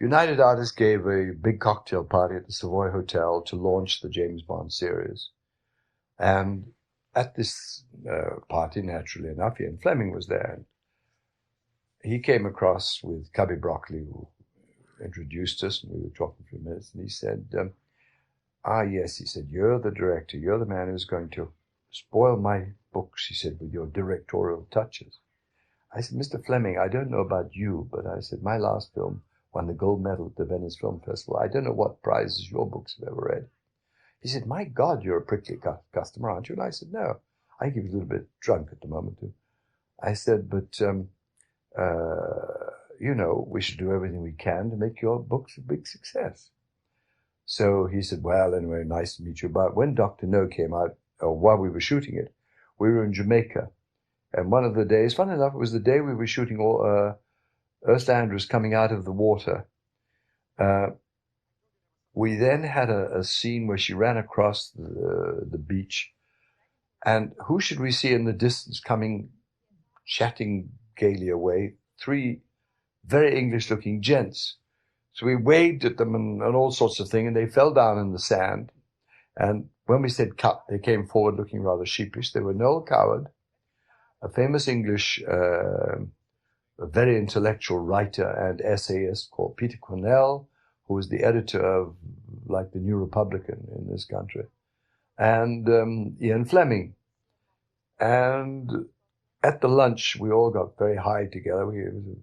United Artists gave a big cocktail party at the Savoy Hotel to launch the James Bond series. And at this party, naturally enough, Ian Fleming was there. And he came across with Cubby Broccoli, who introduced us, and we were talking for a few minutes, and he said, yes, he said, you're the director. You're the man who's going to spoil my books, he said, with your directorial touches. I said, Mr. Fleming, I don't know about you, but I said, my last film won the gold medal at the Venice Film Festival. I don't know what prizes your books have ever read. He said, my God, you're a prickly customer, aren't you? And I said, no. I think he was a little bit drunk at the moment, too. I said, but, we should do everything we can to make your books a big success. So he said, well, anyway, nice to meet you. But when Dr. No came out, or while we were shooting it, we were in Jamaica. And one of the days, fun enough, it was the day we were shooting Ursula Andrews coming out of the water. We then had a scene where she ran across the beach. And who should we see in the distance coming, chatting gaily away? 3 very English-looking gents. So we waved at them and all sorts of things, and they fell down in the sand. And when we said cut, they came forward looking rather sheepish. They were Noel Coward, a famous English, a very intellectual writer and essayist called Peter Cornell, who was the editor of, like, the New Republican in this country, and Ian Fleming. And at the lunch, we all got very high together. It was a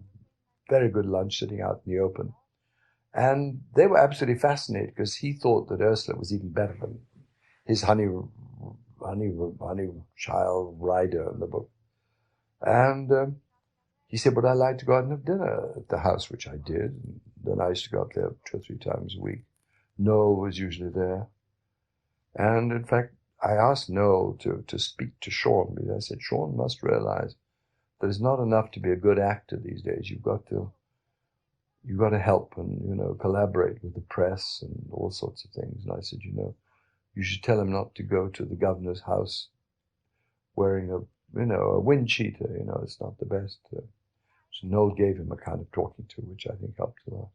very good lunch sitting out in the open. And they were absolutely fascinated because he thought that Ursula was even better than his honey child rider in the book. And he said, would I like to go out and have dinner at the house, which I did. And then I used to go up there 2 or 3 times a week. Noel was usually there. And in fact, I asked Noel to speak to Sean, because I said, Sean must realize that it's not enough to be a good actor these days. You've got to help and, collaborate with the press and all sorts of things. And I said, you should tell him not to go to the governor's house wearing a wind cheater. It's not the best. So Noel gave him a kind of talking to, which I think helped a lot.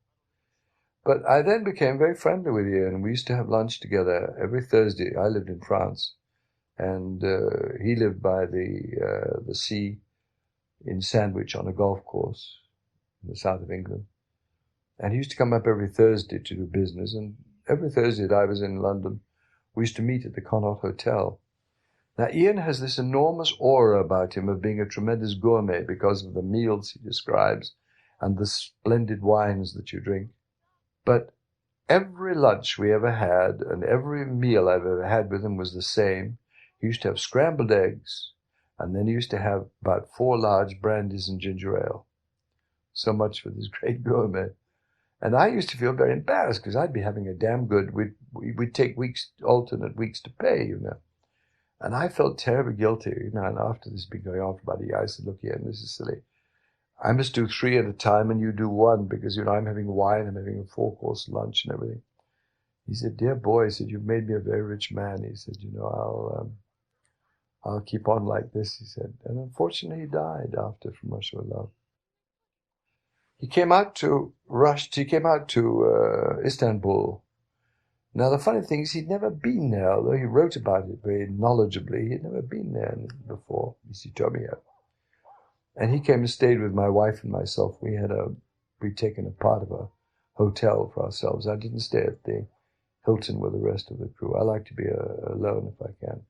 But I then became very friendly with Ian. We used to have lunch together every Thursday. I lived in France, and he lived by the sea in Sandwich on a golf course in the south of England. And he used to come up every Thursday to do business. And every Thursday that I was in London, we used to meet at the Connaught Hotel. Now, Ian has this enormous aura about him of being a tremendous gourmet because of the meals he describes and the splendid wines that you drink. But every lunch we ever had and every meal I've ever had with him was the same. He used to have scrambled eggs, and then he used to have about 4 large brandies and ginger ale. So much for this great gourmet. And I used to feel very embarrassed because I'd be having a damn good, we'd take alternate weeks to pay, And I felt terribly guilty, and after this had been going on for about a year, I said, look, Ian, this is silly. I must do 3 at a time and you do 1 because, I'm having wine, I'm having a 4-course lunch and everything. He said, dear boy, he said, you've made me a very rich man. He said, I'll keep on like this, he said. And unfortunately, he died after From Russia with Love. He came out to Istanbul. Now, the funny thing is he'd never been there, although he wrote about it very knowledgeably. He'd never been there before, at least he told me that. And he came and stayed with my wife and myself. We'd taken a part of a hotel for ourselves. I didn't stay at the Hilton with the rest of the crew. I like to be alone if I can.